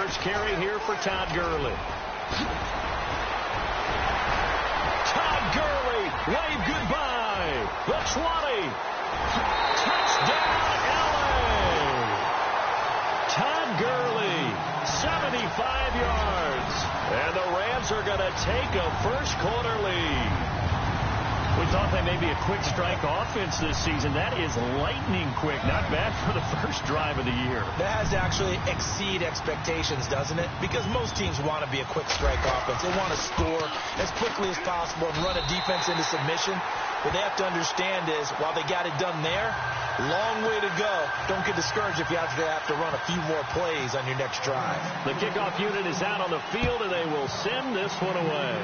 first carry here for Todd Gurley. Todd Gurley, wave goodbye. The 20. Touchdown, LA. Todd Gurley, 75 yards. And the Rams are going to take a first-quarter lead. We thought they may be a quick strike offense this season. That is lightning quick. Not bad for the first drive of the year. That has to actually exceed expectations, doesn't it? Because most teams want to be a quick strike offense. They want to score as quickly as possible and run a defense into submission. What they have to understand is, while they got it done there, long way to go. Don't get discouraged if you have to run a few more plays on your next drive. The kickoff unit is out on the field, and they will send this one away.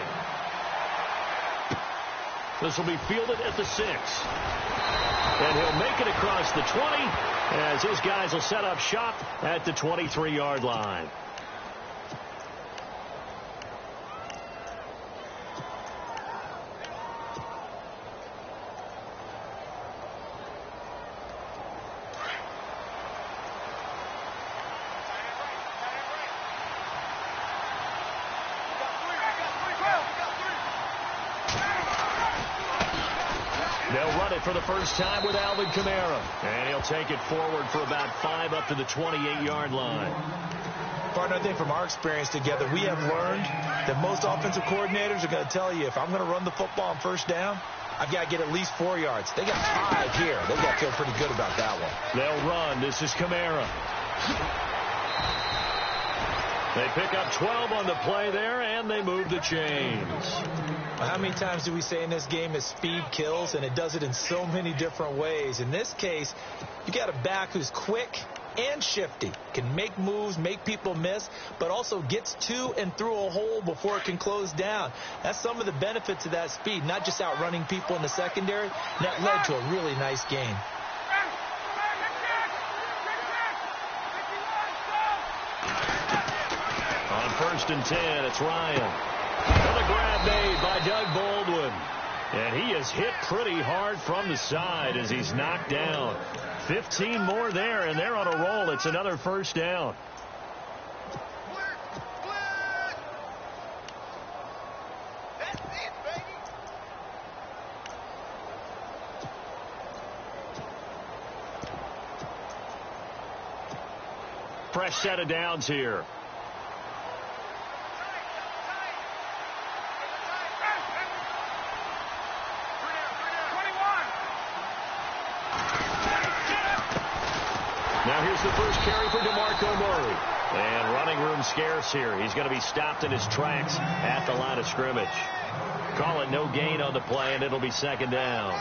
This will be fielded at the 6. And he'll make it across the 20 as his guys will set up shop at the 23-yard line. They'll run it for the first time with Alvin Kamara. And he'll take it forward for about 5 up to the 28-yard line. Partner, I think from our experience together, we have learned that most offensive coordinators are going to tell you, if I'm going to run the football on first down, I've got to get at least 4 yards. They got 5 here. They've got to feel pretty good about that one. They'll run. This is Kamara. They pick up 12 on the play there, and they move the chains. How many times do we say in this game that speed kills, and it does it in so many different ways? In this case, you got a back who's quick and shifty, can make moves, make people miss, but also gets to and through a hole before it can close down. That's some of the benefits of that speed, not just outrunning people in the secondary. And that led to a really nice game. On 1st and 10, it's Ryan. And a grab made by Doug Baldwin. And he is hit pretty hard from the side as he's knocked down. 15 more there, and they're on a roll. It's another first down. Fresh set of downs here. Now here's the first carry for DeMarco Murray. And running room scarce here. He's going to be stopped in his tracks at the line of scrimmage. Call it no gain on the play, and it'll be second down.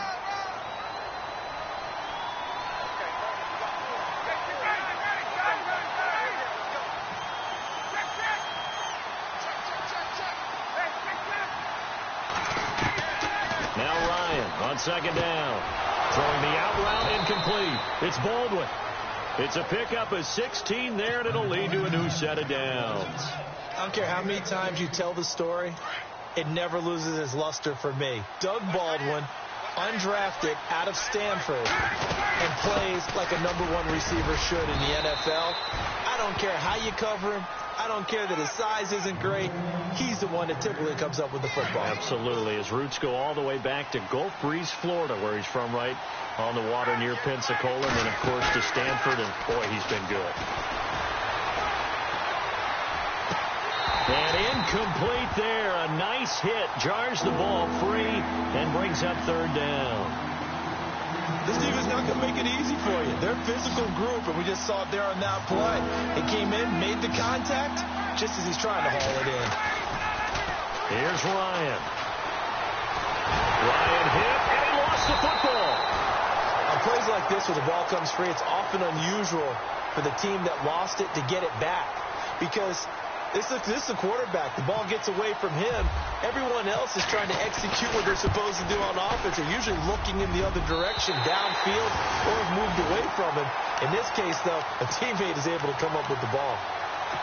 Now Ryan on second down. Throwing the out route incomplete. It's Baldwin. It's a pickup of 16 there, and it'll lead to a new set of downs. I don't care how many times you tell the story, it never loses its luster for me. Doug Baldwin, undrafted out of Stanford, and plays like a #1 receiver should in the NFL. I don't care how you cover him. I don't care that his size isn't great. He's the one that typically comes up with the football. Absolutely. His roots go all the way back to Gulf Breeze, Florida, where he's from, right on the water near Pensacola, and then, of course, to Stanford, and, boy, he's been good. And incomplete there. A nice hit. Jars the ball free and brings up third down. This team is not going to make it easy for you. They're a physical group, and we just saw it there on that play. He came in, made the contact, just as he's trying to haul it in. Here's Ryan. Ryan hit, and he lost the football. On plays like this where the ball comes free, it's often unusual for the team that lost it to get it back. Because this is a quarterback. The ball gets away from him. Everyone else is trying to execute what they're supposed to do on offense. They're usually looking in the other direction, downfield, or have moved away from him. In this case, though, a teammate is able to come up with the ball.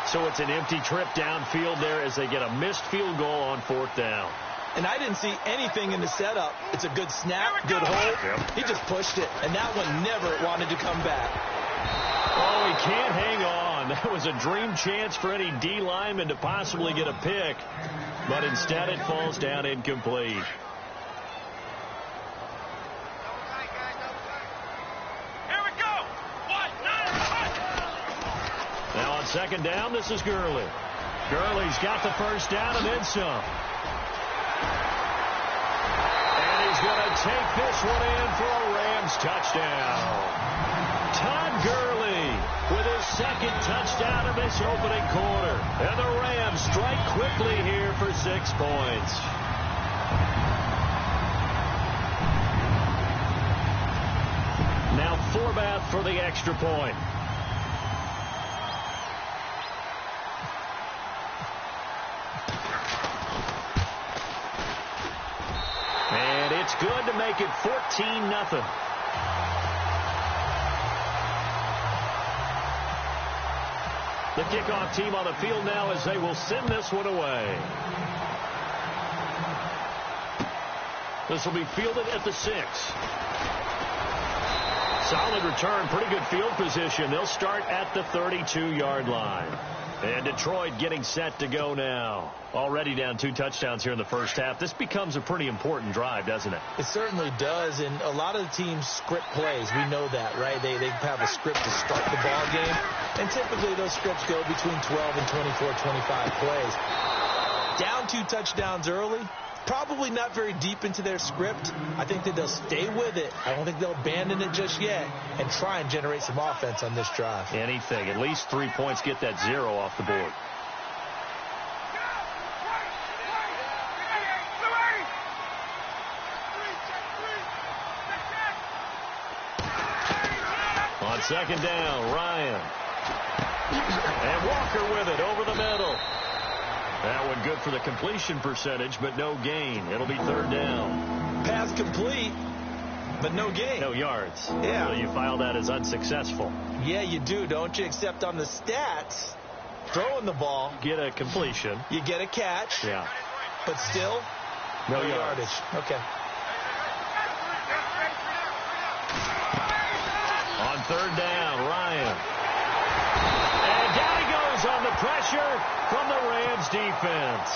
So it's an empty trip downfield there as they get a missed field goal on 4th down. And I didn't see anything in the setup. It's a good snap, good hold. He just pushed it, and that one never wanted to come back. Oh, he can't hang on. That was a dream chance for any D lineman to possibly get a pick, but instead it falls down incomplete. Now on second down, this is Gurley. Gurley's got the first down and then some. And he's going to take this one in for a Rams touchdown. Todd Gurley with his second touchdown in this opening quarter. And the Rams strike quickly here for 6 points. Now Forbath for the extra point. And it's good to make it 14-0. The kickoff team on the field now as they will send this one away. This will be fielded at the 6. Solid return, pretty good field position. They'll start at the 32-yard line. And Detroit getting set to go now. Already down 2 touchdowns here in the first half. This becomes a pretty important drive, doesn't it? It certainly does, and a lot of the teams script plays. We know that, right? They have a script to start the ball game, and typically those scripts go between 12 and 24, 25 plays. Down 2 touchdowns early, probably not very deep into their script. I think that they'll stay with it. I don't think they'll abandon it just yet and try and generate some offense on this drive. Anything. At least 3 points, get that 0 off the board. On second down, Ryan. And Walker with it over the middle. That one good for the completion percentage, but no gain. It'll be third down. Pass complete, but no gain. No yards. Yeah. So you file that as unsuccessful. Yeah, you do, don't you? Except on the stats, throwing the ball. Get a completion. You get a catch. Yeah. But still, no yardage. Okay. On third down, Ryan. And down he goes on the pressure from the Rams defense.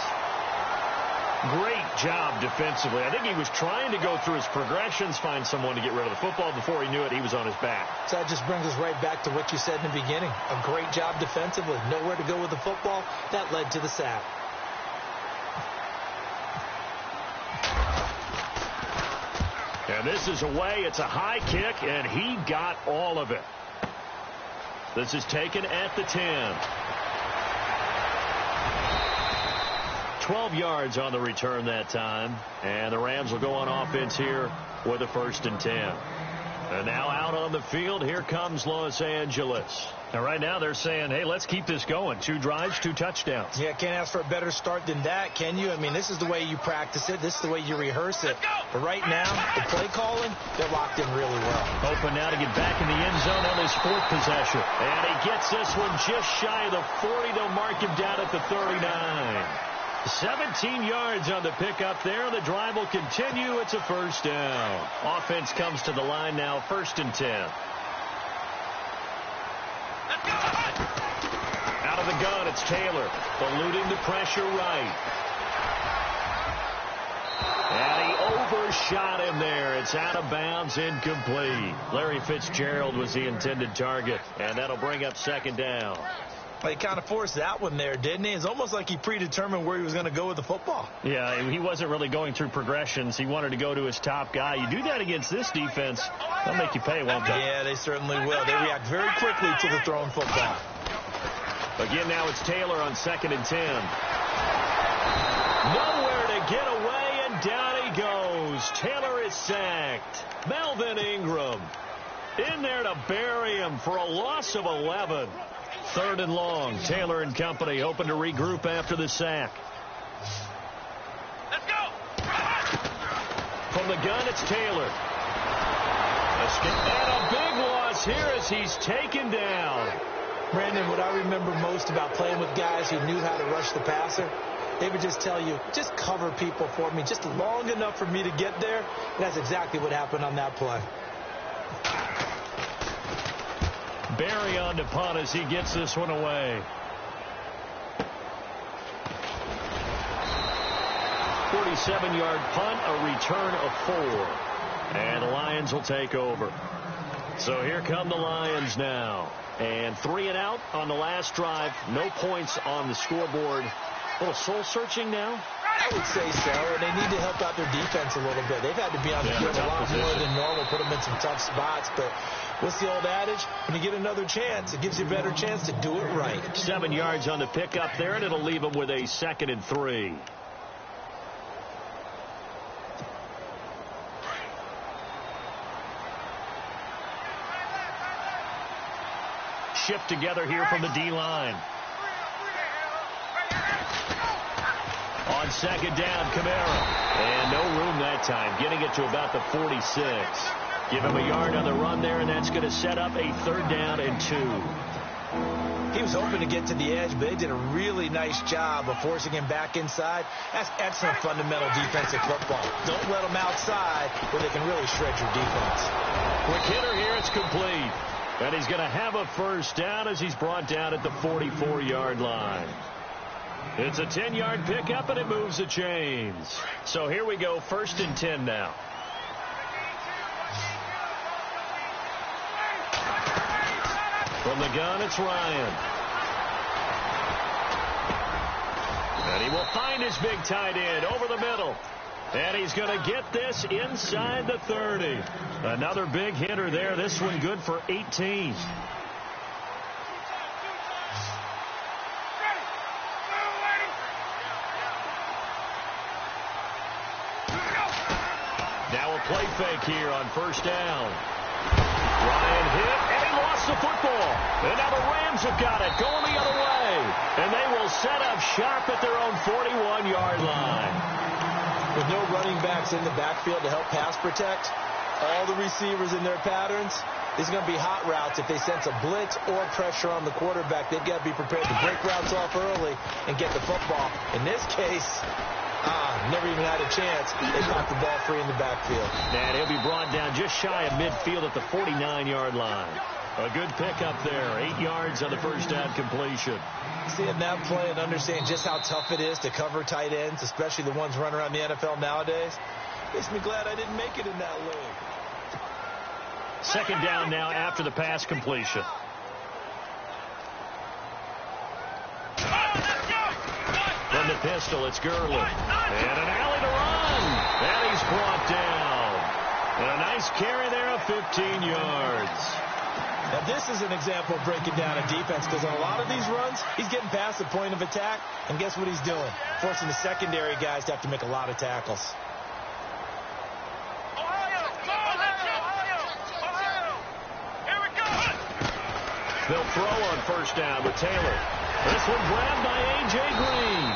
Great job defensively. I think he was trying to go through his progressions, find someone to get rid of the football. Before he knew it, he was on his back. So that just brings us right back to what you said in the beginning. A great job defensively. Nowhere to go with the football. That led to the sack. And this is away. It's a high kick, and he got all of it. This is taken at the 10. 12 yards on the return that time. And the Rams will go on offense here with a 1st and 10. And now out on the field, here comes Los Angeles. And right now they're saying, hey, let's keep this going. 2 drives, 2 touchdowns. Yeah, can't ask for a better start than that, can you? I mean, this is the way you practice it. This is the way you rehearse it. But right now, the play calling, they're locked in really well. Hoping now to get back in the end zone on his 4th possession. And he gets this one just shy of the 40. They'll mark him down at the 39. 17 yards on the pickup there. The drive will continue. It's a 1st down. Offense comes to the line now, 1st and 10. Out of the gun, it's Taylor. Eluding the pressure right. And he overshot him there. It's out of bounds, incomplete. Larry Fitzgerald was the intended target. And that'll bring up 2nd down. He kind of forced that one there, didn't he? It's almost like he predetermined where he was going to go with the football. Yeah, he wasn't really going through progressions. He wanted to go to his top guy. You do that against this defense, they'll make you pay, won't they? Yeah, they certainly will. They react very quickly to the thrown football. Again, now it's Taylor on 2nd and 10. Nowhere to get away, and down he goes. Taylor is sacked. Melvin Ingram in there to bury him for a loss of 11. 3rd and long. Taylor and company hoping to regroup after the sack. Let's go. From the gun, it's Taylor. And a big loss here as he's taken down. Brandon, what I remember most about playing with guys who knew how to rush the passer, they would just tell you, just cover people for me, just long enough for me to get there. And that's exactly what happened on that play. Barry on to punt as he gets this one away. 47-yard punt, a return of 4. And the Lions will take over. So here come the Lions now. And 3 and out on the last drive. No points on the scoreboard. A little soul-searching now? I would say so, and they need to help out their defense a little bit. They've had to be on the field a lot more than normal, put them in some tough spots. But what's the old adage? When you get another chance, it gives you a better chance to do it right. 7 yards on the pickup there, and it'll leave them with a 2nd and 3. Shift together here from the D-line. On 2nd down, Kamara. And no room that time, getting it to about the 46. Give him a yard on the run there, and that's going to set up a 3rd down and 2. He was hoping to get to the edge, but they did a really nice job of forcing him back inside. That's excellent fundamental defensive football. Don't let them outside where they can really shred your defense. Quick hitter here, it's complete. And he's going to have a 1st down as he's brought down at the 44-yard line. It's a 10-yard pickup, and it moves the chains. So here we go, 1st and 10 now. From the gun, it's Ryan. And he will find his big tight end over the middle. And he's going to get this inside the 30. Another big hitter there. This one good for 18. Now a play fake here on 1st down. Ryan hit, and he lost the football. And now the Rams have got it, going the other way. And they will set up shop at their own 41-yard line. With no running backs in the backfield to help pass protect, all the receivers in their patterns, these are going to be hot routes. If they sense a blitz or pressure on the quarterback, they've got to be prepared to break routes off early and get the football. In this case, never even had a chance. They caught the ball free in the backfield. And he'll be brought down just shy of midfield at the 49-yard line. A good pickup there. 8 yards on the 1st down completion. Seeing that play and understanding just how tough it is to cover tight ends, especially the ones running around the NFL nowadays, makes me glad I didn't make it in that league. 2nd down now after the pass completion. From the pistol, it's Gurley. And an alley to run. And he's brought down. And a nice carry there of 15 yards. Now, this is an example of breaking down a defense, because on a lot of these runs, he's getting past the point of attack, and guess what he's doing? Forcing the secondary guys to have to make a lot of tackles. They'll throw on 1st down with Taylor. This one grabbed by A.J. Green.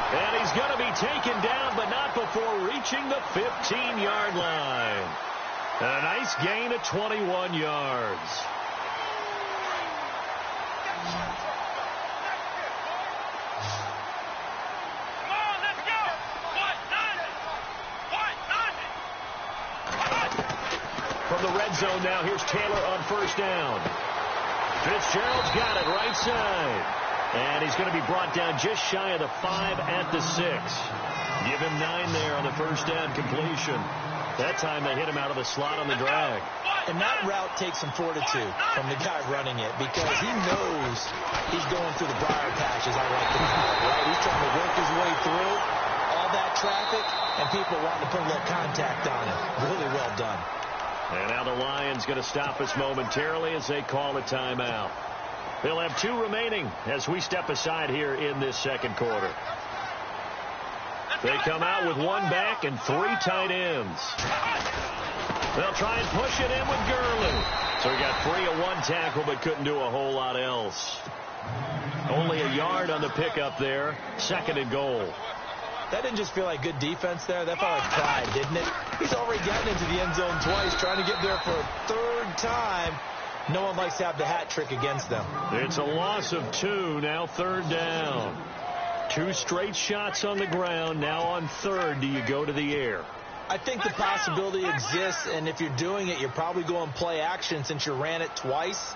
And he's going to be taken down, but not before reaching the 15-yard line. And a nice gain of 21 yards. From the red zone now, here's Taylor on 1st down. Fitzgerald's got it right side. And he's going to be brought down just shy of the 5 at the 6. Give him 9 there on the 1st down completion. That time they hit him out of the slot on the drag. And that route takes some fortitude from the guy running it, because he knows he's going through the briar patch, as I like to call it, right? He's trying to work his way through all that traffic, and people wanting to put a little contact on it. Really well done. And now the Lions going to stop us momentarily as they call a timeout. They'll have 2 remaining as we step aside here in this 2nd quarter. They come out with 1 back and 3 tight ends. They'll try and push it in with Gurley. So he got free of 1 tackle but couldn't do a whole lot else. Only a yard on the pickup there. 2nd and goal. That didn't just feel like good defense there. That felt like pride, didn't it? He's already gotten into the end zone twice, trying to get there for a 3rd time. No one likes to have the hat trick against them. It's a loss of 2, now 3rd down. 2 straight shots on the ground. Now on 3rd, do you go to the air? I think the possibility exists, and if you're doing it, you're probably going play action since you ran it twice.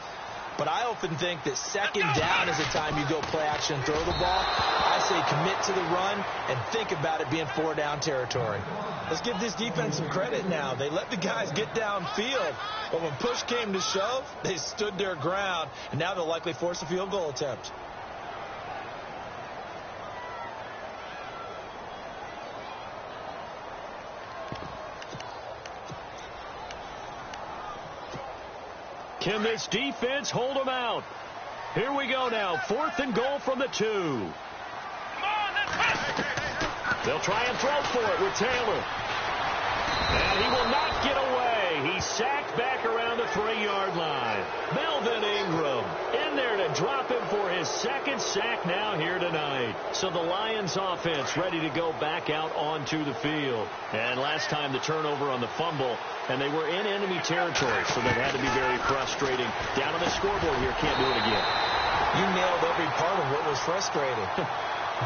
But I often think that second down is the time you go play action and throw the ball. I say commit to the run and think about it being 4-down territory. Let's give this defense some credit now. They let the guys get downfield, but when push came to shove, they stood their ground, and now they'll likely force a field goal attempt. Can this defense hold them out? Here we go now. 4th and goal from the 2. They'll try and throw for it with Taylor. And he will not get away. He's sacked back around the 3-yard line. Melvin Ingram in there to drop him for his 2nd sack now here tonight. So the Lions offense ready to go back out onto the field. And last time the turnover on the fumble, and they were in enemy territory, so that had to be very frustrating. Down on the scoreboard here, can't do it again. You nailed every part of what was frustrating.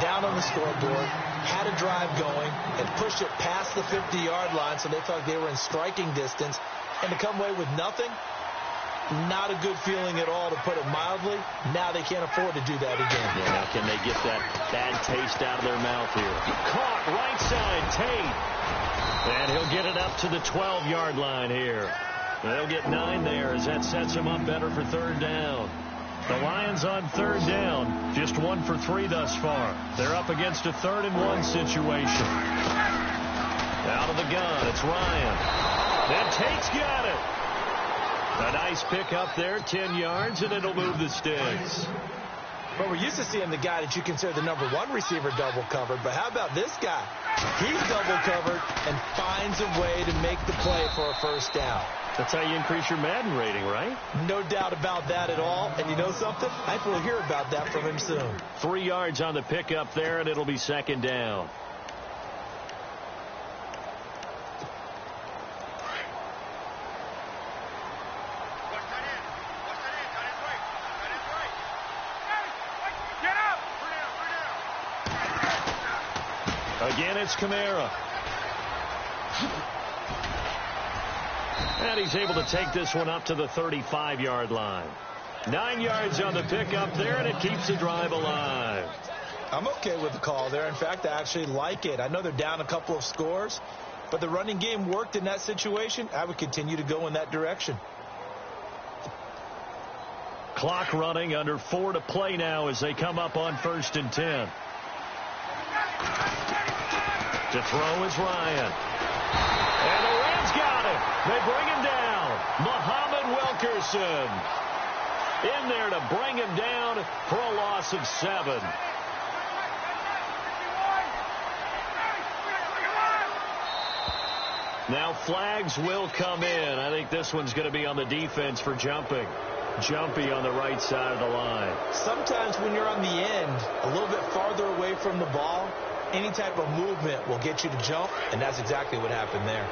Down on the scoreboard, had a drive going, and pushed it past the 50-yard line, so they thought they were in striking distance. And to come away with nothing, not a good feeling at all, to put it mildly. Now they can't afford to do that again. Yeah, now can they get that bad taste out of their mouth here? Caught right side, Tate. And he'll get it up to the 12-yard line here. They'll get 9 there as that sets him up better for 3rd down. The Lions on 3rd down, just 1 for 3 thus far. They're up against a 3rd and 1 situation. Out of the gun, it's Ryan. And Tate's got it. A nice pick up there, 10 yards, and it'll move the sticks. Well, we're used to seeing the guy that you consider the number 1 receiver double covered, but how about this guy? He's double covered and finds a way to make the play for a 1st down. That's how you increase your Madden rating, right? No doubt about that at all. And you know something? I think we'll hear about that from him soon. 3 yards on the pickup there, and it'll be 2nd down. Again, it's Kamara. And he's able to take this one up to the 35-yard line. 9 yards on the pickup there, and it keeps the drive alive. I'm okay with the call there. In fact, I actually like it. I know they're down a couple of scores, but the running game worked in that situation. I would continue to go in that direction. Clock running, under 4 to play now as they come up on 1st and 10. To throw is Ryan. And the Rams got it. They bring him down. Muhammad Wilkerson in there to bring him down for a loss of 7. Now flags will come in. I think this one's going to be on the defense for jumping. Jumpy on the right side of the line. Sometimes when you're on the end, a little bit farther away from the ball, any type of movement will get you to jump, and that's exactly what happened there.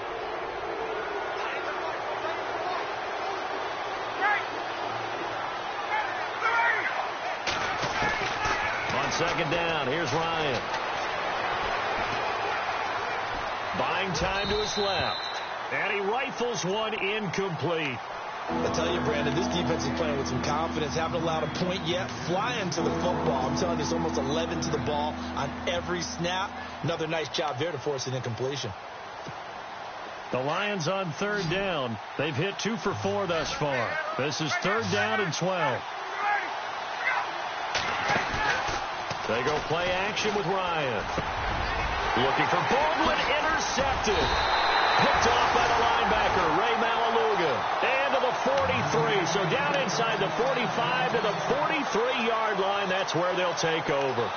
On 2nd down, here's Ryan. Buying time to his left. And he rifles one incomplete. I tell you, Brandon, this defense is playing with some confidence. Haven't allowed a point yet. Flying to the football. I'm telling you, it's almost 11 to the ball on every snap. Another nice job there to force an incompletion. The Lions on 3rd down. They've hit 2 for 4 thus far. This is 3rd down and 12. They go play action with Ryan. Looking for Baldwin, intercepted. Picked off by the linebacker, Ray Malaluga. And to the 43. So down inside the 45 to the 43-yard line. That's where they'll take over.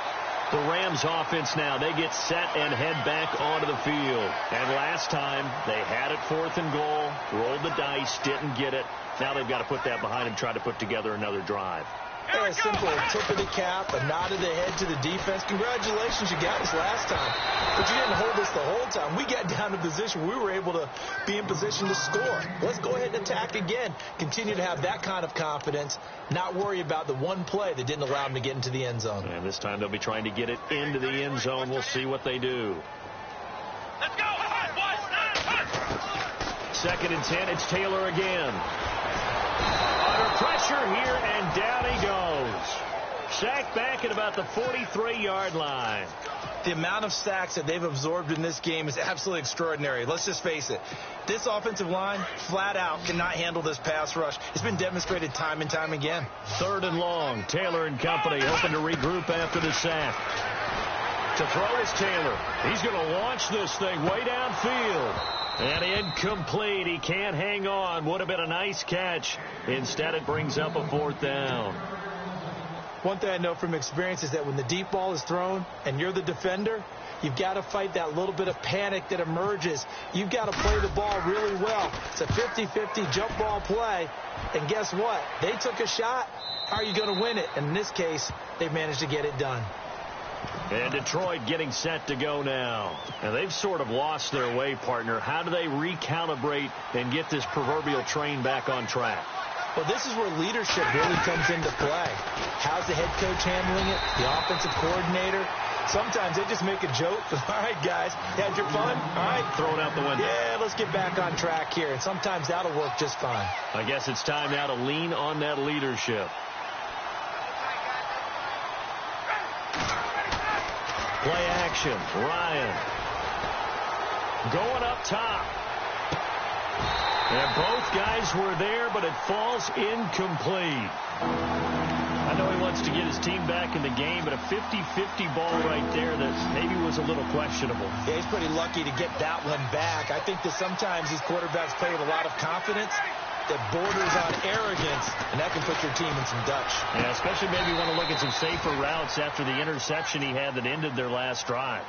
The Rams offense now, they get set and head back onto the field. And last time, they had it 4th and goal, rolled the dice, didn't get it. Now they've got to put that behind them, try to put together another drive. A simple tip of the cap, a nod of the head to the defense. Congratulations, you got us last time. But you didn't hold us the whole time. We got down to position. We were able to be in position to score. Let's go ahead and attack again. Continue to have that kind of confidence. Not worry about the one play that didn't allow them to get into the end zone. And this time they'll be trying to get it into the end zone. We'll see what they do. Let's go. 2nd and 10. It's Taylor again. Under Pressure here, and down he goes. Sacked back at about the 43-yard line. The amount of sacks that they've absorbed in this game is absolutely extraordinary. Let's just face it. This offensive line, flat out, cannot handle this pass rush. It's been demonstrated time and time again. 3rd and long. Taylor and company hoping to regroup after the sack. To throw is Taylor. He's going to launch this thing way downfield. And incomplete. He can't hang on. Would have been a nice catch. Instead, it brings up a 4th down. One thing I know from experience is that when the deep ball is thrown and you're the defender, you've got to fight that little bit of panic that emerges. You've got to play the ball really well. It's a 50-50 jump ball play. And guess what? They took a shot. How are you going to win it? And in this case, they've managed to get it done. And Detroit getting set to go now. And they've sort of lost their way, partner. How do they recalibrate and get this proverbial train back on track? Well, this is where leadership really comes into play. How's the head coach handling it? The offensive coordinator? Sometimes they just make a joke. All right, guys, you had your fun? All right. Throw it out the window. Yeah, let's get back on track here. And sometimes that'll work just fine. I guess it's time now to lean on that leadership. Play action. Ryan. Going up top. And both guys were there, but it falls incomplete. I know he wants to get his team back in the game, but a 50-50 ball right there that maybe was a little questionable. Yeah, he's pretty lucky to get that one back. I think that sometimes these quarterbacks play with a lot of confidence that borders on arrogance, and that can put your team in some Dutch. Yeah, especially maybe want to look at some safer routes after the interception he had that ended their last drive.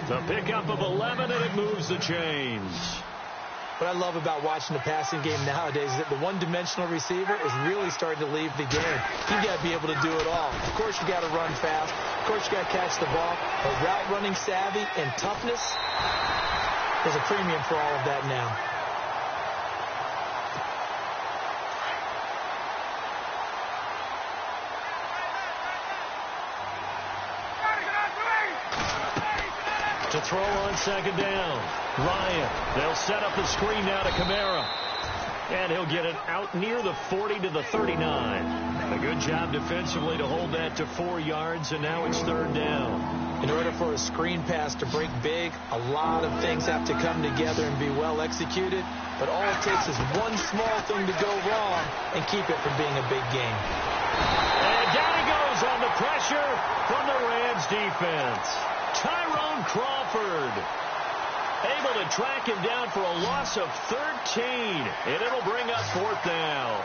The pickup of 11, and it moves the chains. What I love about watching the passing game nowadays is that the one-dimensional receiver is really starting to leave the game. You've got to be able to do it all. Of course, you got to run fast. Of course, you got to catch the ball. But route running savvy and toughness, there's a premium for all of that now. To throw on 2nd down. Ryan. They'll set up the screen now to Kamara. And he'll get it out near the 40 to the 39. A good job defensively to hold that to 4 yards, and now it's 3rd down. In order for a screen pass to break big, a lot of things have to come together and be well executed. But all it takes is one small thing to go wrong and keep it from being a big game. And down he goes on the pressure from the Rams defense. Tyrone Crawford able to track him down for a loss of 13, and it'll bring up 4th down.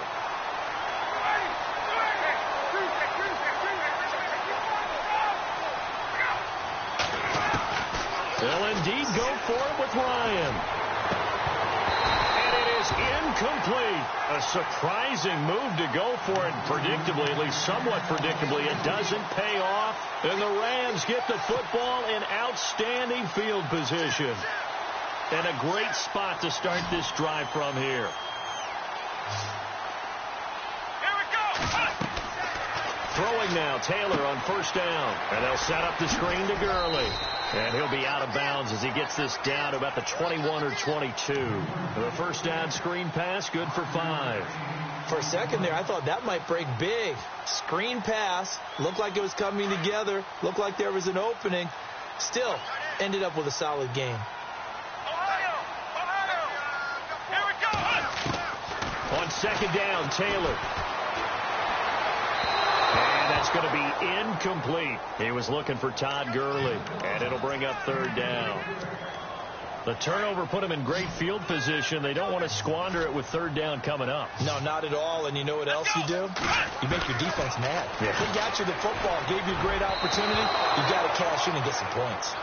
They'll indeed go for it with Ryan. And it is incomplete. A surprising move to go for it predictably, at least somewhat predictably. It doesn't pay off, and the Rams get the football in outstanding field position. And a great spot to start this drive from here. Here we go. Throwing now, Taylor on 1st down. And they'll set up the screen to Gurley. And he'll be out of bounds as he gets this down to about the 21 or 22. The 1st down screen pass, good for 5. For a second there, I thought that might break big. Screen pass, looked like it was coming together, looked like there was an opening. Still, ended up with a solid game. Here we go. On 2nd down, Taylor. And that's going to be incomplete. He was looking for Todd Gurley, and it'll bring up 3rd down. The turnover put him in great field position. They don't want to squander it with 3rd down coming up. No, not at all. And you know what else you do? You make your defense mad. Yeah. They got you the football, gave you a great opportunity. You got to cash in and get some points.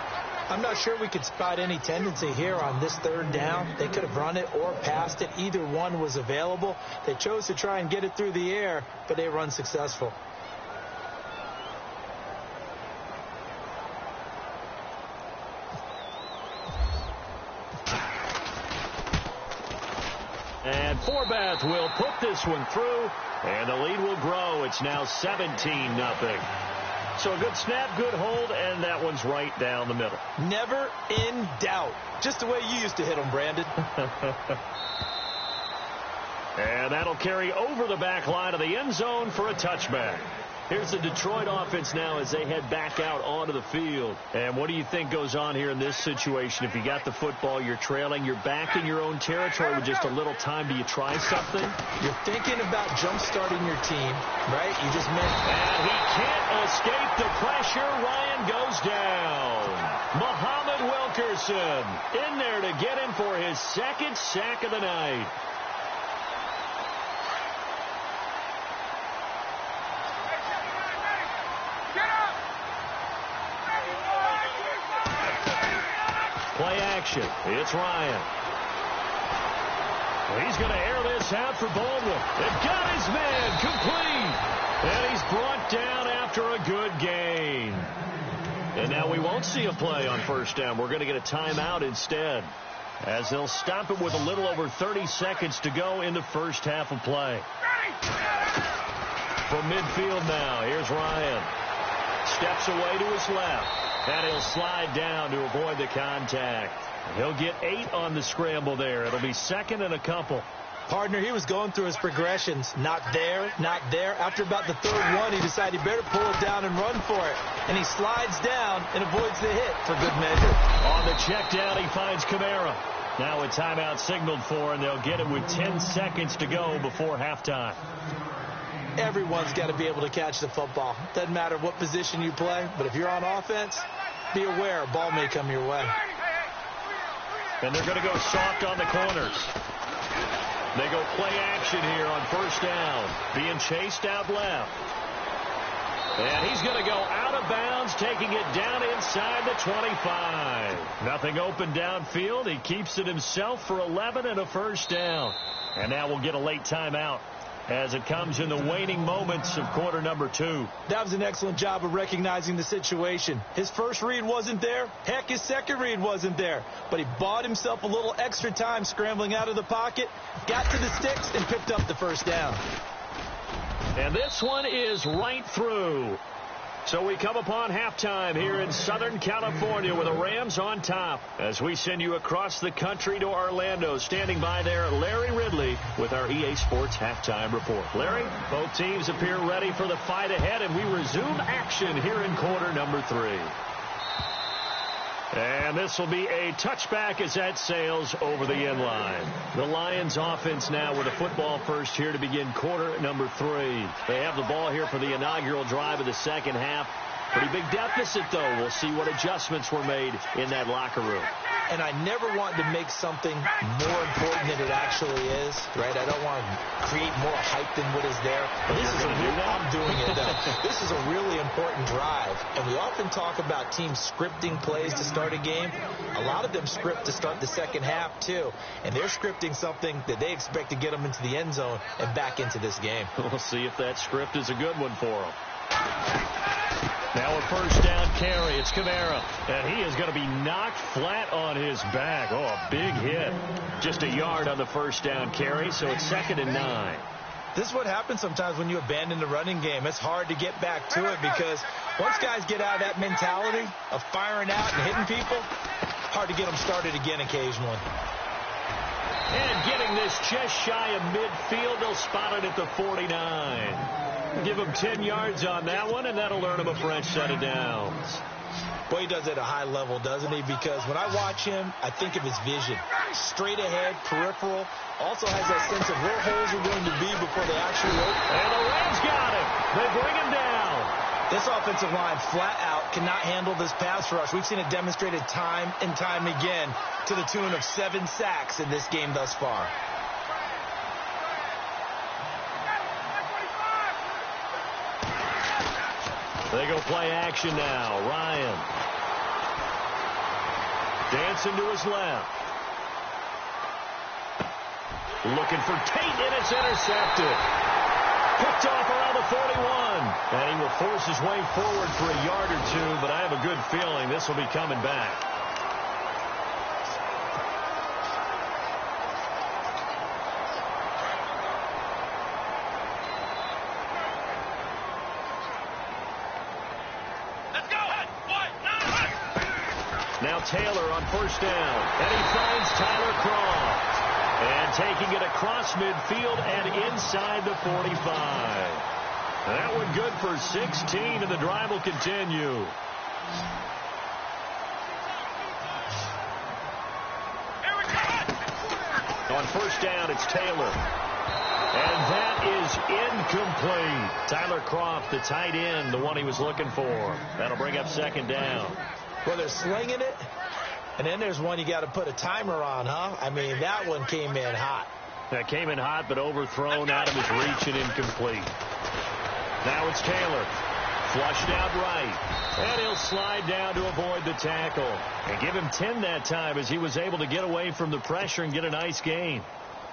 I'm not sure we could spot any tendency here on this 3rd down. They could have run it or passed it. Either one was available. They chose to try and get it through the air, but they were unsuccessful. And Forbath will put this one through, and the lead will grow. It's now 17-0. So a good snap, good hold, and that one's right down the middle. Never in doubt. Just the way you used to hit them, Brandon. And that'll carry over the back line of the end zone for a touchback. Here's the Detroit offense now as they head back out onto the field. And what do you think goes on here in this situation? If you got the football, you're trailing, you're back in your own territory with just a little time. Do you try something? You're thinking about jump-starting your team, right? You just meant... And he can't escape the pressure. Ryan goes down. Muhammad Wilkerson in there to get him for his second sack of the night. Play action. It's Ryan. He's going to air this out for Baldwin. They've got his man complete. And he's brought down after a good gain. And now we won't see a play on first down. We're going to get a timeout instead, as they'll stop it with a little over 30 seconds to go in the first half of play. From midfield now, here's Ryan. Steps away to his left. And he'll slide down to avoid the contact. He'll get 8 on the scramble there. It'll be second and a couple. Partner, he was going through his progressions. Not there, not there. After about the third one, he decided he better pull it down and run for it. And he slides down and avoids the hit for good measure. On the check down, he finds Kamara. Now a timeout signaled for, and they'll get it with 10 seconds to go before halftime. Everyone's got to be able to catch the football. Doesn't matter what position you play, but if you're on offense, be aware a ball may come your way. And they're going to go soft on the corners. They go play action here on first down. Being chased out left. And he's going to go out of bounds, taking it down inside the 25. Nothing open downfield. He keeps it himself for 11 and a first down. And now we'll get a late timeout as it comes in the waning moments of quarter number 2. That was an excellent job of recognizing the situation. His first read wasn't there. Heck, his second read wasn't there. But he bought himself a little extra time scrambling out of the pocket, got to the sticks, and picked up the first down. And this one is right through. So we come upon halftime here in Southern California with the Rams on top as we send you across the country to Orlando. Standing by there, Larry Ridley with our EA Sports halftime report. Larry, both teams appear ready for the fight ahead, and we resume action here in quarter number 3. And this will be a touchback as that sails over the end line. The Lions offense now with a football first here to begin quarter number 3. They have the ball here for the inaugural drive of the second half. Pretty big deficit, though. We'll see what adjustments were made in that locker room. And I never want to make something more important than it actually is, right? I don't want to create more hype than what is there. But this is I'm doing it, though. This is a really important drive. And we often talk about teams scripting plays to start a game. A lot of them script to start the second half, too. And they're scripting something that they expect to get them into the end zone and back into this game. We'll see if that script is a good one for them. Now a first down carry. It's Kamara. And he is going to be knocked flat on his back. Oh, a big hit. Just a yard on the first down carry, so it's 2nd and 9. This is what happens sometimes when you abandon the running game. It's hard to get back to it because once guys get out of that mentality of firing out and hitting people, hard to get them started again occasionally. And getting this just shy of midfield, they'll spot it at the 49. Give him 10 yards on that one, and that'll earn him a fresh set of downs. Boy, he does it at a high level, doesn't he? Because when I watch him, I think of his vision. Straight ahead, peripheral. Also has that sense of where holes are going to be before they actually open. And the Rams got him. They bring him down. This offensive line flat out cannot handle this pass rush. We've seen it demonstrated time and time again to the tune of 7 sacks in this game thus far. They go play action now. Ryan. Dancing to his left. Looking for Tate, and it's intercepted. Picked off around the 41. And he will force his way forward for a yard or 2, but I have a good feeling this will be coming back. Now Taylor on first down, and he finds Tyler Croft. And taking it across midfield and inside the 45. That one good for 16, and the drive will continue. On first down, it's Taylor. And that is incomplete. Tyler Croft, the tight end, the one he was looking for. That'll bring up second down. Well, they're slinging it, and then there's one you got to put a timer on, huh? I mean, that one came in hot. That came in hot, but overthrown out of his reach and incomplete. Now it's Taylor. Flushed out right. And he'll slide down to avoid the tackle. And give him 10 that time as he was able to get away from the pressure and get a nice gain.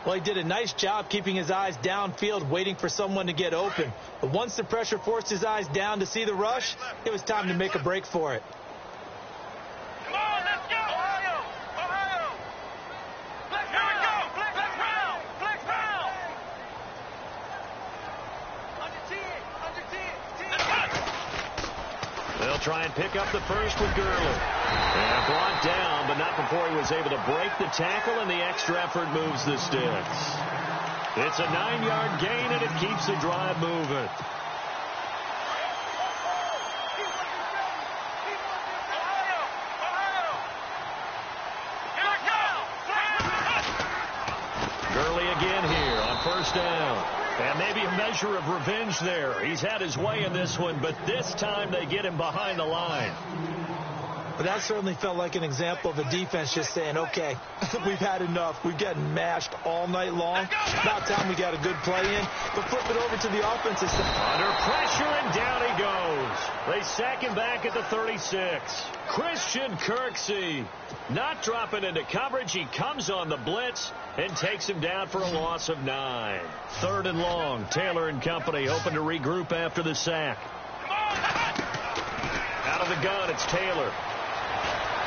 Well, he did a nice job keeping his eyes downfield, waiting for someone to get open. But once the pressure forced his eyes down to see the rush, it was time to make a break for it. Come on, let's go! Ohio! Ohio! Flex round! Flex round! Flex round! They'll try and pick up the first with Gurley. And brought down, but not before he was able to break the tackle, and the extra effort moves the sticks. It's a 9-yard gain, and it keeps the drive moving. Gurley again here on first down. And maybe a measure of revenge there. He's had his way in this one, but this time they get him behind the line. But that certainly felt like an example of a defense just saying, okay, we've had enough. We've gotten mashed all night long. About time we got a good play in. But flip it over to the offensive side. Under pressure, and down he goes. They sack him back at the 36. Christian Kirksey not dropping into coverage. He comes on the blitz and takes him down for a loss of 9. 3rd and long. Taylor and company hoping to regroup after the sack. Out of the gun, it's Taylor.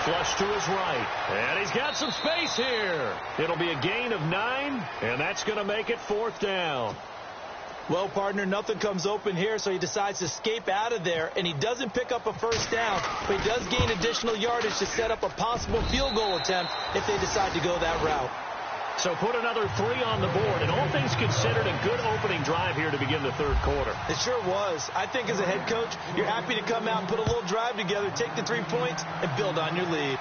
Flush to his right. And he's got some space here. It'll be a gain of 9, and that's going to make it 4th down. Well, partner, nothing comes open here, so he decides to escape out of there, and he doesn't pick up a first down, but he does gain additional yardage to set up a possible field goal attempt if they decide to go that route. So put another 3 on the board, and all things considered, a good opening drive here to begin the 3rd quarter. It sure was. I think as a head coach, you're happy to come out and put a little drive together, take the 3 points, and build on your lead.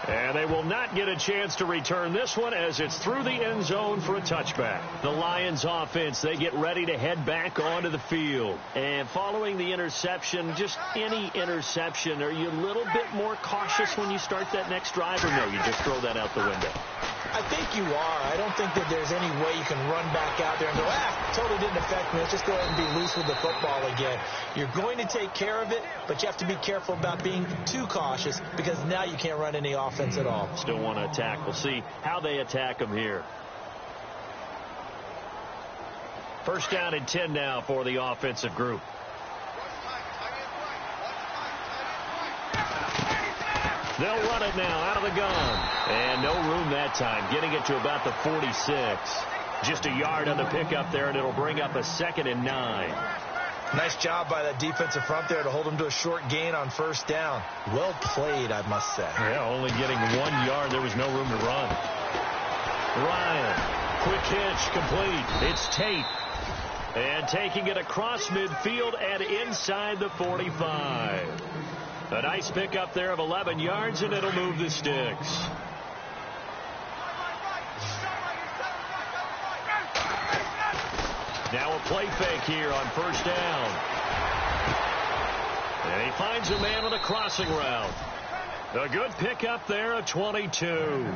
And they will not get a chance to return this one as it's through the end zone for a touchback. The Lions offense, they get ready to head back onto the field. And following the interception, just any interception, are you a little bit more cautious when you start that next drive, or no, you just throw that out the window? I think you are. I don't think that there's any way you can run back out there and go, totally didn't affect me. Let's just go ahead and be loose with the football again. You're going to take care of it, but you have to be careful about being too cautious because now you can't run any offense at all. Still want to attack. We'll see how they attack them here. First down and 10 now for the offensive group. They'll run it now out of the gun. And no room that time, getting it to about the 46. Just a yard on the pickup there, and it'll bring up a 2nd and 9. Nice job by that defensive front there to hold him to a short gain on first down. Well played, I must say. Yeah, only getting 1 yard. There was no room to run. Ryan, quick hitch, complete. It's Tate. And taking it across midfield and inside the 45. A nice pickup there of 11 yards, and it'll move the sticks. Now a play fake here on first down. And he finds a man on a crossing route. A good pickup there, a 22.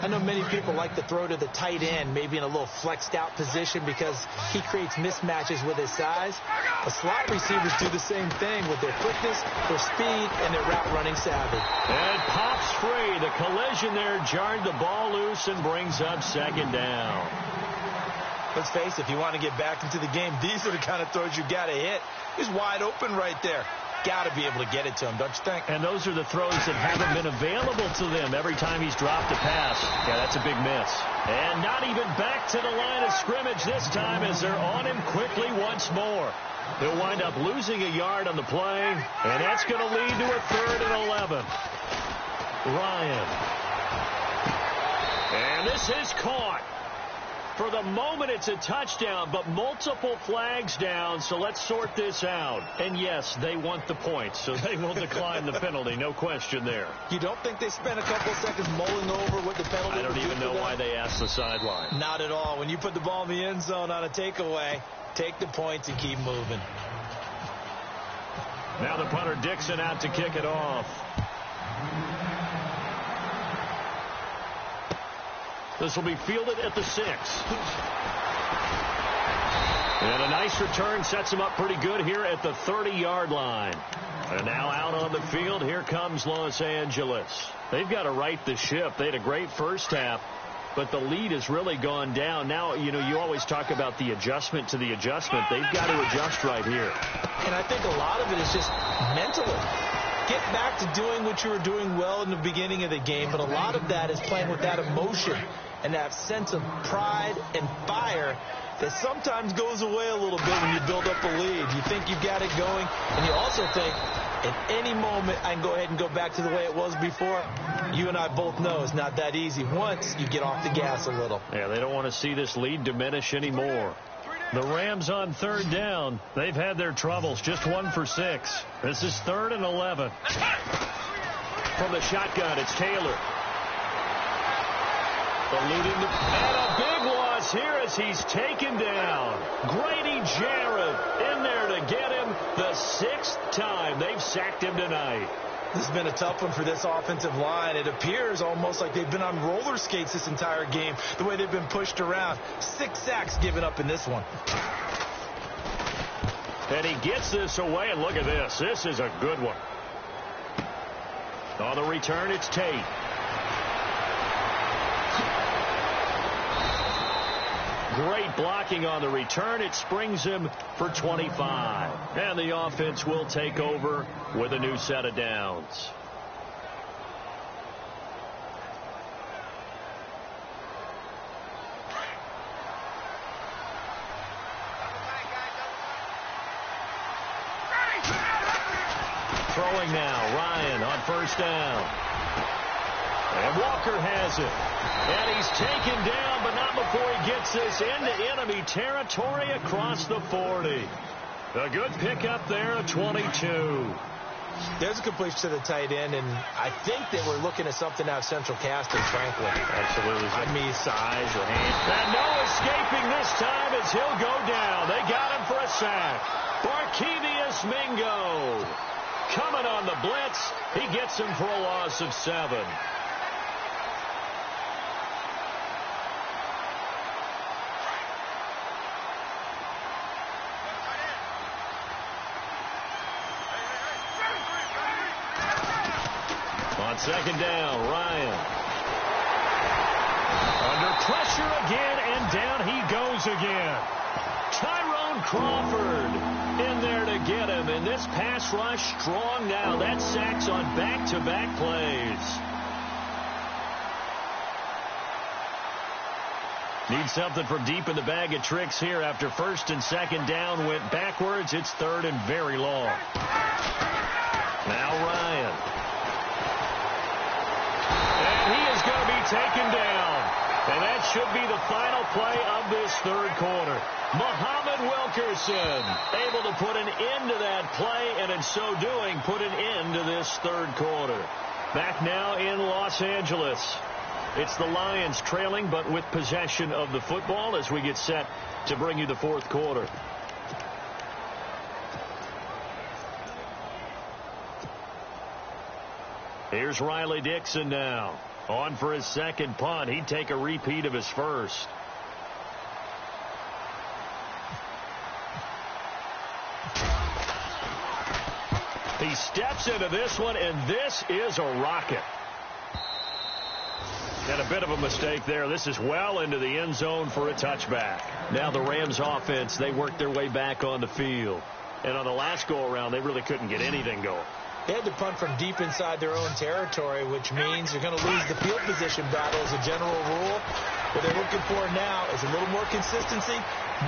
I know many people like to throw to the tight end, maybe in a little flexed out position because he creates mismatches with his size. The slot receivers do the same thing with their quickness, their speed, and their route running savvy. And pops free. The collision there jarred the ball loose and brings up 2nd down. Let's face it, if you want to get back into the game, these are the kind of throws you got to hit. He's wide open right there. Got to be able to get it to him, don't you think? And those are the throws that haven't been available to them every time he's dropped a pass. Yeah, that's a big miss. And not even back to the line of scrimmage this time as they're on him quickly once more. They'll wind up losing a yard on the play, and that's going to lead to a 3rd and 11. Ryan. And this is caught. For the moment, it's a touchdown, but multiple flags down, so let's sort this out. And, yes, they want the points, so they will decline the penalty, no question there. You don't think they spent a couple seconds mulling over what the penalty I don't even know why they asked the sideline. Not at all. When you put the ball in the end zone on a takeaway, take the points and keep moving. Now the punter Dixon out to kick it off. This will be fielded at the 6. And a nice return sets him up pretty good here at the 30-yard line. And now out on the field, here comes Los Angeles. They've got to right the ship. They had a great first half, but the lead has really gone down. Now, you know, you always talk about the adjustment to the adjustment. They've got to adjust right here. And I think a lot of it is just mentally. Get back to doing what you were doing well in the beginning of the game, but a lot of that is playing with that emotion and that sense of pride and fire that sometimes goes away a little bit when you build up a lead. You think you've got it going, and you also think at any moment I can go ahead and go back to the way it was before. You and I both know it's not that easy once you get off the gas a little. Yeah, they don't want to see this lead diminish anymore. The Rams on third down. They've had their troubles. Just 1 for 6. This is 3rd and 11. From the shotgun, it's Taylor. Eluding and a big loss here as he's taken down. Grady Jarrett in there to get him the 6th time they've sacked him tonight. This has been a tough one for this offensive line. It appears almost like they've been on roller skates this entire game, the way they've been pushed around. 6 sacks given up in this one. And he gets this away, and look at this. This is a good one. On the return, it's Tate. Great blocking on the return. It springs him for 25. And the offense will take over with a new set of downs. Throwing now, Ryan on first down. And Walker has it. And he's taken down, but not before he gets this into enemy territory across the 40. A good pickup there at 22. There's a completion to the tight end, and I think that we're looking at something out of central casting, frankly. Absolutely. I mean, size or hand. And no escaping this time as he'll go down. They got him for a sack. Barkevius Mingo coming on the blitz. He gets him for a loss of 7. On second down, Ryan. Under pressure again, and down he goes again. Tyrone Crawford in there to get him. And this pass rush strong now. That sacks on back-to-back plays. Need something from deep in the bag of tricks here after first and second down went backwards. It's 3rd and very long. Now Ryan. And he is going to be taken down. And that should be the final play of this 3rd quarter. Muhammad Wilkerson able to put an end to that play, and in so doing, put an end to this 3rd quarter. Back now in Los Angeles. It's the Lions trailing, but with possession of the football as we get set to bring you the 4th quarter. Here's Riley Dixon now. On for his second punt. He'd take a repeat of his first. He steps into this one, and this is a rocket. And a bit of a mistake there. This is well into the end zone for a touchback. Now the Rams offense, they worked their way back on the field. And on the last go-around, they really couldn't get anything going. They had to punt from deep inside their own territory, which means you're going to lose the field position battle as a general rule. What they're looking for now is a little more consistency,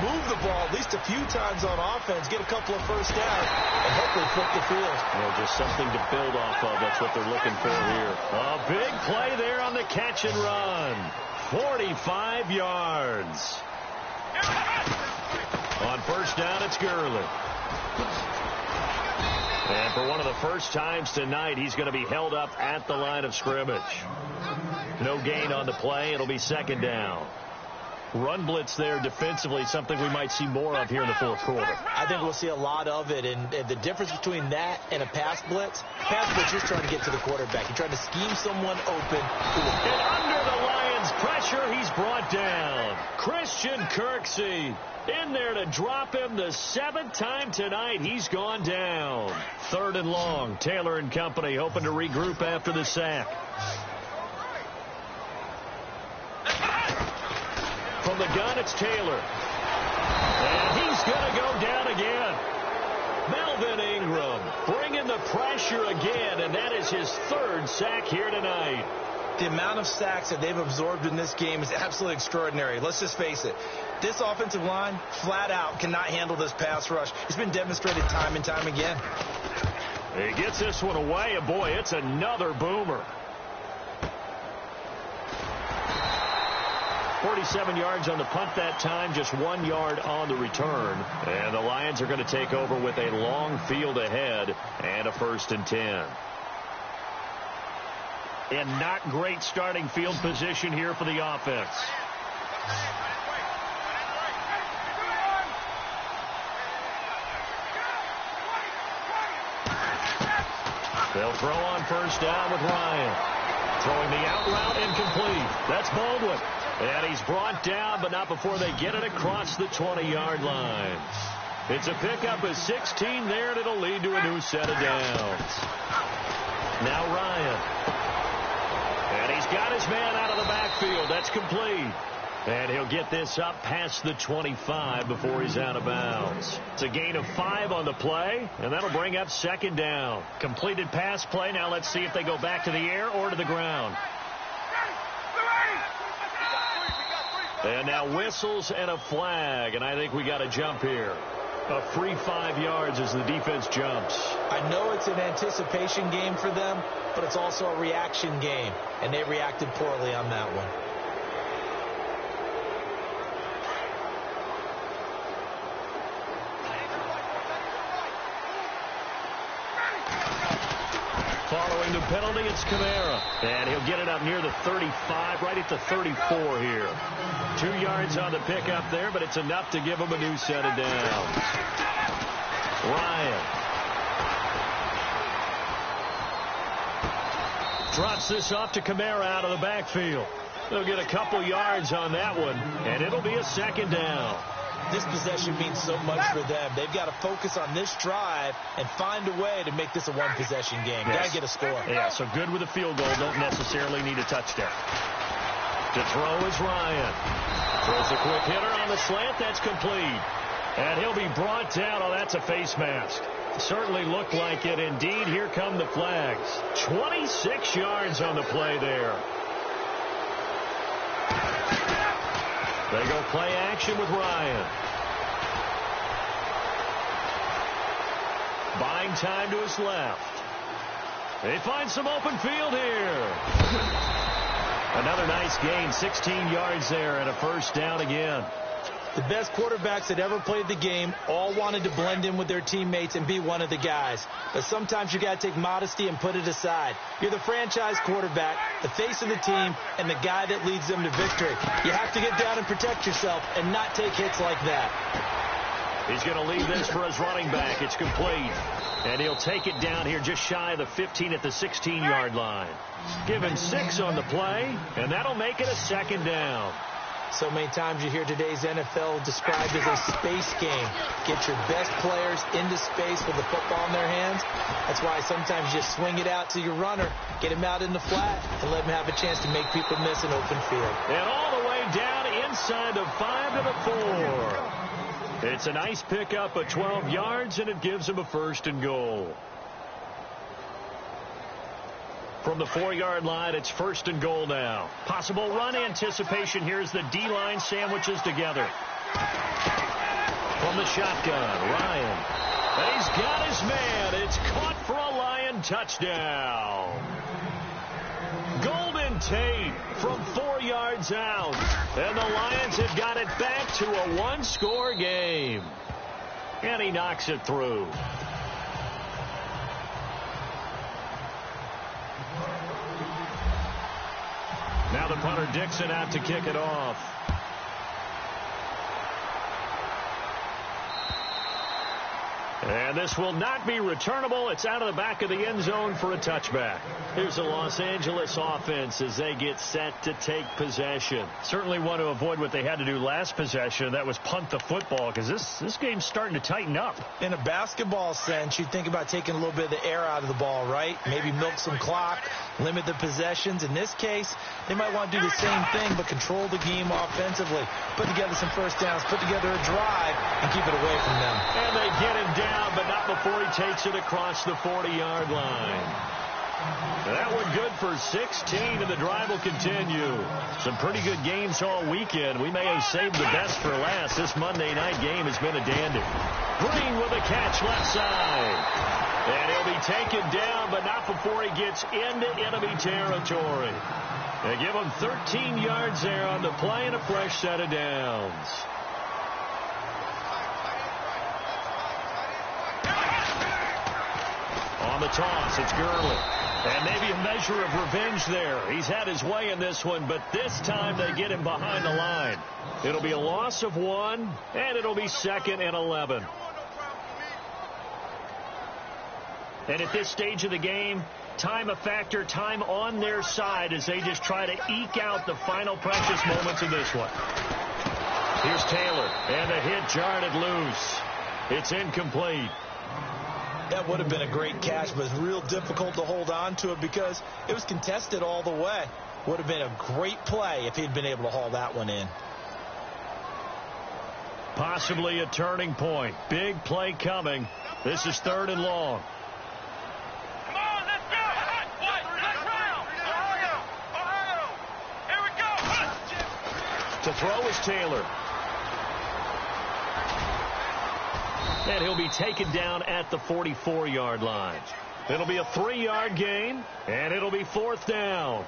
move the ball at least a few times on offense, get a couple of first downs, and hopefully flip the field. Just something to build off of. That's what they're looking for here. A big play there on the catch and run. 45 yards. On first down, it's Gurley. And for one of the first times tonight, he's going to be held up at the line of scrimmage. No gain on the play. It'll be second down. Run blitz there defensively, something we might see more of here in the fourth quarter. I think we'll see a lot of it, and the difference between that and a pass blitz, you're trying to get to the quarterback. You're trying to scheme someone open. And under the Lions' pressure, he's brought down. Christian Kirksey in there to drop him the 7th time tonight. He's gone down. 3rd and long. Taylor and company hoping to regroup after the sack. From the gun, it's Taylor. And he's going to go down again. Melvin Ingram bringing the pressure again, and that is his 3rd sack here tonight. The amount of sacks that they've absorbed in this game is absolutely extraordinary. Let's just face it. This offensive line, flat out, cannot handle this pass rush. It's been demonstrated time and time again. He gets this one away, and boy, it's another boomer. 47 yards on the punt that time, just 1 yard on the return. And the Lions are going to take over with a long field ahead and a 1st and 10. And not great starting field position here for the offense. They'll throw on first down with Ryan. Throwing the out route incomplete. That's Baldwin. And he's brought down, but not before they get it across the 20-yard line. It's a pickup of 16 there, and it'll lead to a new set of downs. Now Ryan. And he's got his man out of the backfield. That's complete. And he'll get this up past the 25 before he's out of bounds. It's a gain of 5 on the play, and that'll bring up 2nd down. Completed pass play. Now let's see if they go back to the air or to the ground. And now whistles and a flag, and I think we got a jump here. A free 5 yards as the defense jumps. I know it's an anticipation game for them, but it's also a reaction game, and they reacted poorly on that one. Following the penalty, it's Kamara. And he'll get it up near the 35, right at the 34 here. 2 yards on the pickup there, but it's enough to give him a new set of downs. Ryan. Drops this off to Kamara out of the backfield. They'll get a couple yards on that one, and it'll be a 2nd down. This possession means so much for them. They've got to focus on this drive and find a way to make this a one-possession game. Yes. Got to get a score. Yeah, so good with a field goal. Don't necessarily need a touchdown. To throw is Ryan. Throws a quick hitter on the slant. That's complete. And he'll be brought down. Oh, that's a face mask. Certainly looked like it. Indeed, here come the flags. 26 yards on the play there. They go play action with Ryan. Buying time to his left. They find some open field here. Another nice gain, 16 yards there and a 1st down again. The best quarterbacks that ever played the game all wanted to blend in with their teammates and be one of the guys. But sometimes you got to take modesty and put it aside. You're the franchise quarterback, the face of the team, and the guy that leads them to victory. You have to get down and protect yourself and not take hits like that. He's going to leave this for his running back. It's complete. And he'll take it down here just shy of the 15 at the 16-yard line. Give him 6 on the play, and that'll make it a 2nd down. So many times you hear today's NFL described as a space game. Get your best players into space with the football in their hands. That's why sometimes you swing it out to your runner, get him out in the flat, and let him have a chance to make people miss an open field. And all the way down inside the 5 to the 4. It's a nice pickup of 12 yards, and it gives him a 1st and goal. From the 4-yard line, it's 1st and goal now. Possible run anticipation here as the D-line sandwiches together. From the shotgun, Ryan. And he's got his man. It's caught for a Lion touchdown. Golden Tate from 4 yards out. And the Lions have got it back to a one-score game. And he knocks it through. Now the punter Dixon out to kick it off. And this will not be returnable. It's out of the back of the end zone for a touchback. Here's the Los Angeles offense as they get set to take possession. Certainly want to avoid what they had to do last possession. That was punt the football, because this game's starting to tighten up. In a basketball sense, you think about taking a little bit of the air out of the ball, right? Maybe milk some clock, limit the possessions. In this case, they might want to do the same thing, but control the game offensively. Put together some first downs, put together a drive, and keep it away from them. And they get him down, but not before he takes it across the 40-yard line. That one good for 16, and the drive will continue. Some pretty good games all weekend. We may have saved the best for last. This Monday night game has been a dandy. Green with a catch left side. And he'll be taken down, but not before he gets into enemy territory. They give him 13 yards there on the play and a fresh set of downs. On the toss, it's Gurley. And maybe a measure of revenge there. He's had his way in this one, but this time they get him behind the line. It'll be a loss of 1, and it'll be 2nd and 11. And at this stage of the game, time a factor, time on their side as they just try to eke out the final precious moments of this one. Here's Taylor, and the hit jarred it loose. It's incomplete. That would have been a great catch, but it's real difficult to hold on to it because it was contested all the way. Would have been a great play if he'd been able to haul that one in. Possibly a turning point. Big play coming. This is 3rd and long. Come on, let's go. Let's round. Ohio. Here we go. To throw is Taylor. And he'll be taken down at the 44-yard line. It'll be a 3-yard gain, and it'll be 4th down.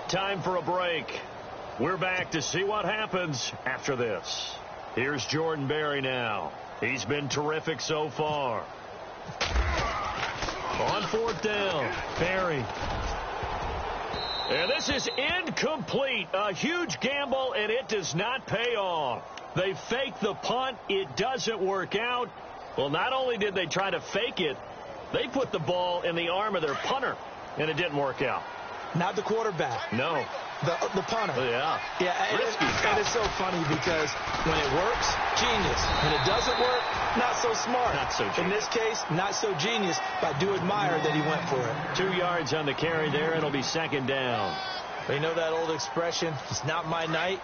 Time for a break. We're back to see what happens after this. Here's Jordan Berry now. He's been terrific so far. On 4th down, Berry. And this is incomplete. A huge gamble, and it does not pay off. They fake the punt. It doesn't work out. Well, not only did they try to fake it, they put the ball in the arm of their punter, and it didn't work out. Not the quarterback. No. The punter. Yeah. Yeah, Risky. And it's so funny because when it works, genius. When it doesn't work, not so smart. Not so genius. In this case, not so genius, but I do admire that he went for it. 2 yards on the carry there. It'll be 2nd down. But you know that old expression, it's not my night?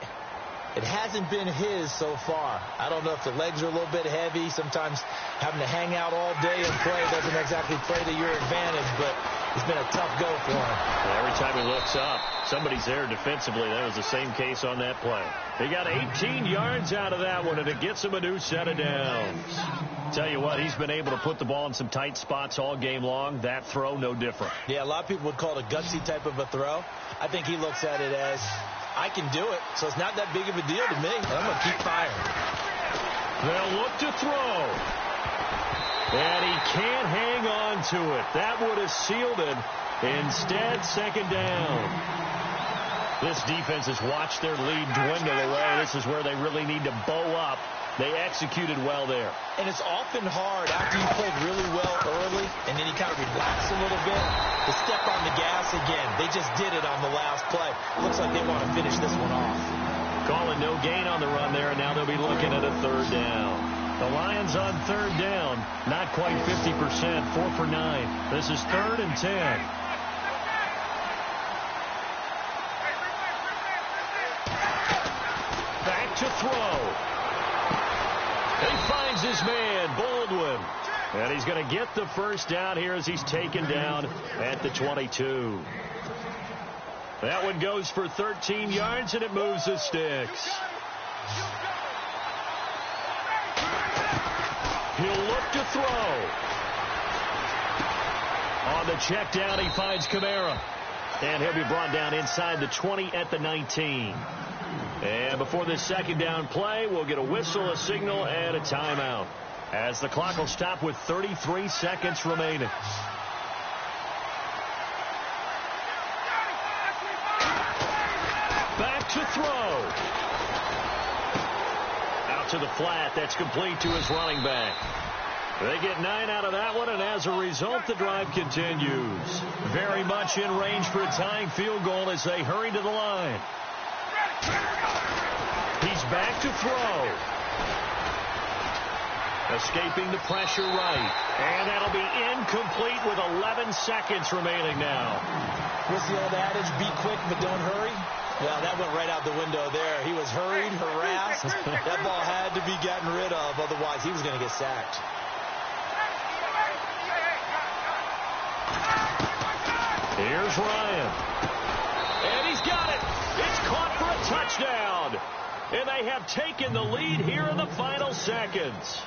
It hasn't been his so far. I don't know if the legs are a little bit heavy. Sometimes having to hang out all day and play doesn't exactly play to your advantage, but it's been a tough go for him. Every time he looks up, somebody's there defensively. That was the same case on that play. He got 18 yards out of that one, and it gets him a new set of downs. Tell you what, he's been able to put the ball in some tight spots all game long. That throw, no different. Yeah, a lot of people would call it a gutsy type of a throw. I think he looks at it as, I can do it, so it's not that big of a deal to me. I'm going to keep firing. They'll look to throw. And he can't hang on to it. That would have sealed it. Instead, 2nd down. This defense has watched their lead dwindle away. This is where they really need to bow up. They executed well there. And it's often hard after you played really well early and then you kind of relax a little bit to step on the gas again. They just did it on the last play. Looks like they want to finish this one off. Calling no gain on the run there, and now they'll be looking at a 3rd down. The Lions on third down. Not quite 50%. 4 for 9. This is 3rd and 10. Back to throw. He finds his man, Baldwin. And he's going to get the first down here as he's taken down at the 22. That one goes for 13 yards, and it moves the sticks. He'll look to throw. On the check down, he finds Kamara. And he'll be brought down inside the 20 at the 19. And before this second down play, we'll get a whistle, a signal, and a timeout, as the clock will stop with 33 seconds remaining. Back to throw. Out to the flat. That's complete to his running back. They get 9 out of that one, and as a result, the drive continues. Very much in range for a tying field goal as they hurry to the line. He's back to throw. Escaping the pressure right. And that'll be incomplete with 11 seconds remaining now. What's the old adage? Be quick, but don't hurry. Well, that went right out the window there. He was hurried, harassed. That ball had to be gotten rid of. Otherwise, he was going to get sacked. Here's Ryan. And he's got it. It's caught for a touchdown. And they have taken the lead here in the final seconds.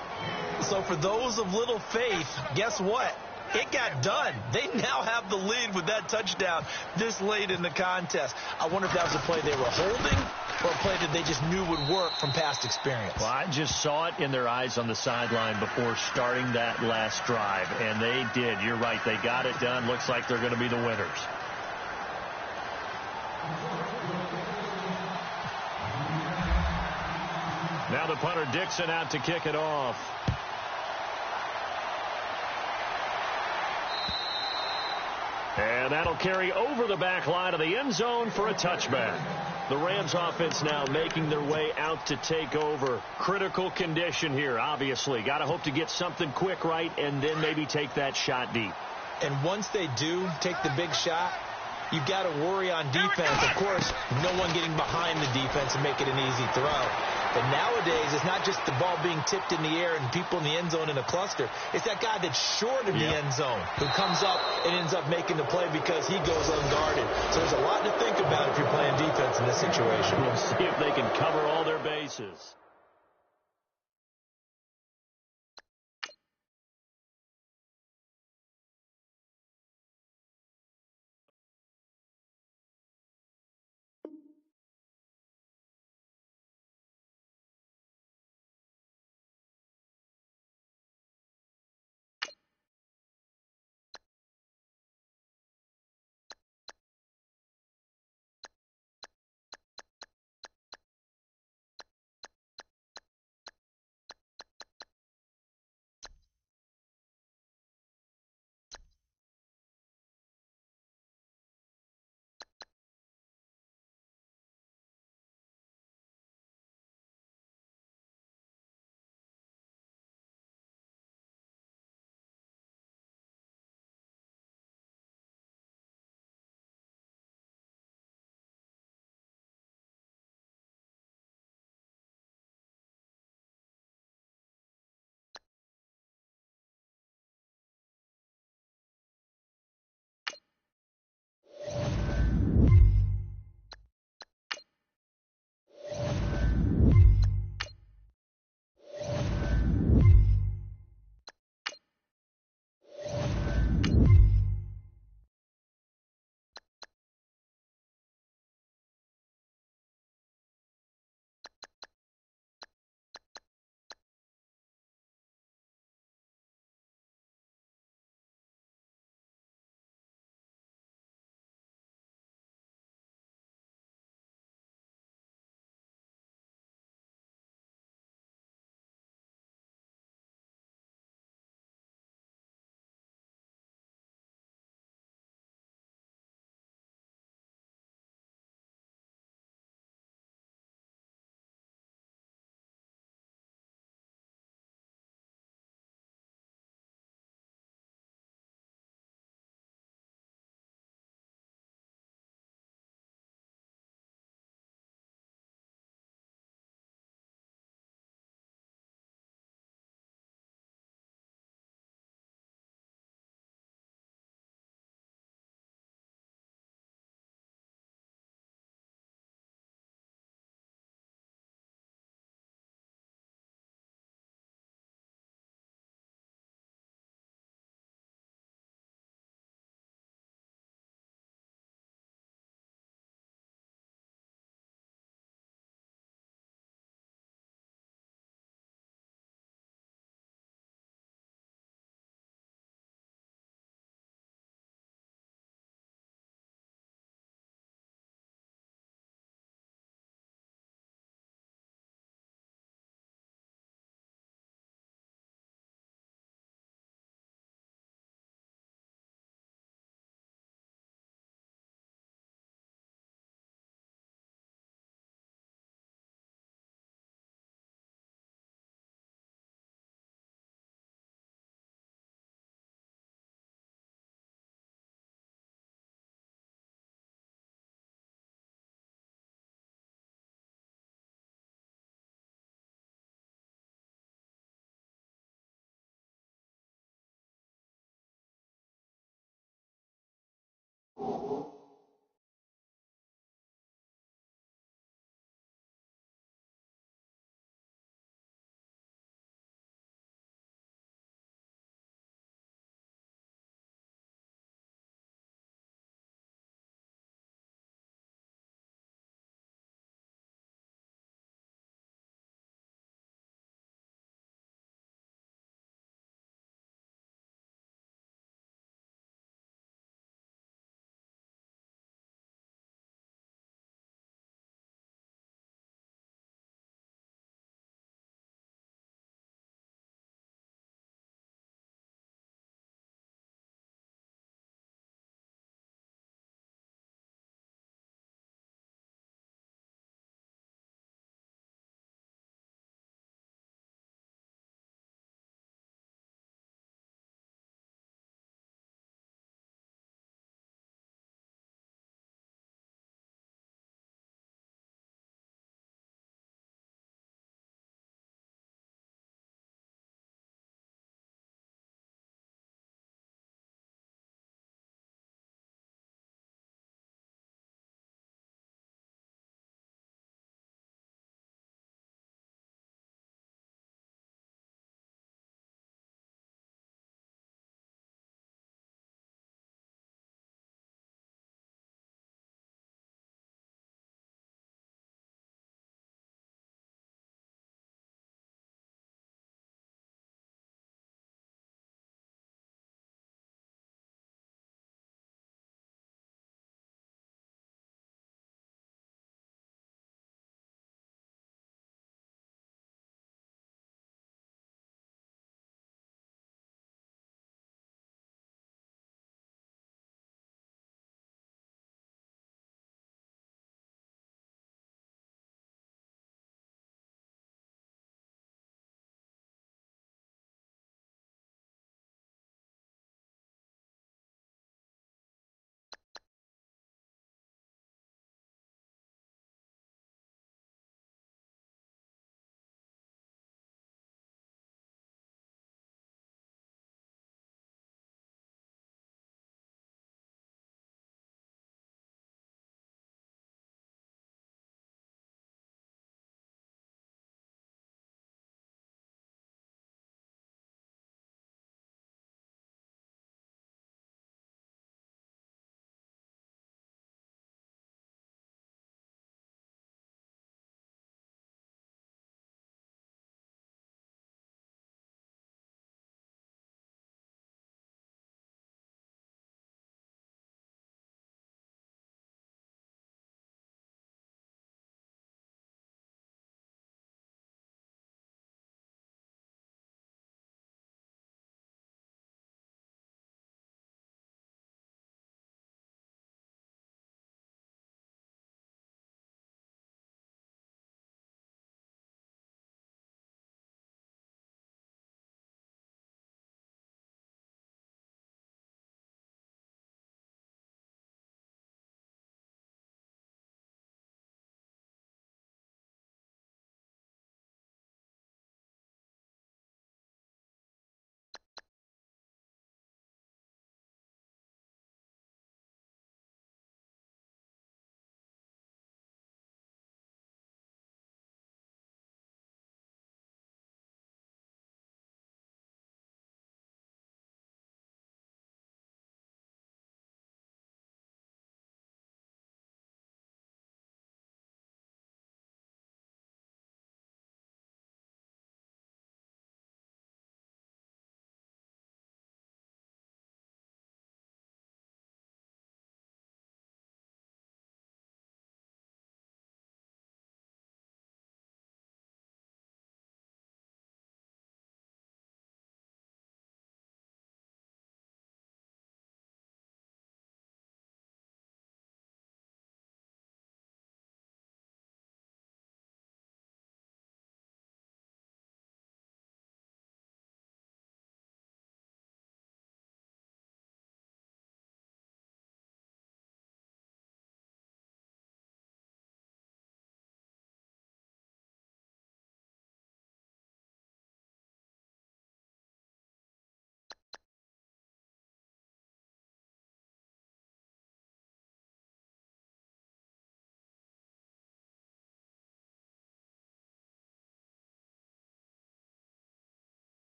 So for those of little faith, guess what? It got done. They now have the lead with that touchdown this late in the contest. I wonder if that was a play they were holding or a play that they just knew would work from past experience. Well, I just saw it in their eyes on the sideline before starting that last drive, and they did. You're right. They got it done. Looks like they're going to be the winners. Now the punter Dixon out to kick it off. And that'll carry over the back line of the end zone for a touchback. The Rams offense now making their way out to take over. Critical condition here, obviously. Got to hope to get something quick right and then maybe take that shot deep. And once they do take the big shot, you've got to worry on defense. Of course, no one getting behind the defense and make it an easy throw. But nowadays, it's not just the ball being tipped in the air and people in the end zone in a cluster. It's that guy that's short of the end zone who comes up and ends up making the play because he goes unguarded. So there's a lot to think about if you're playing defense in this situation. We'll see if they can cover all their bases.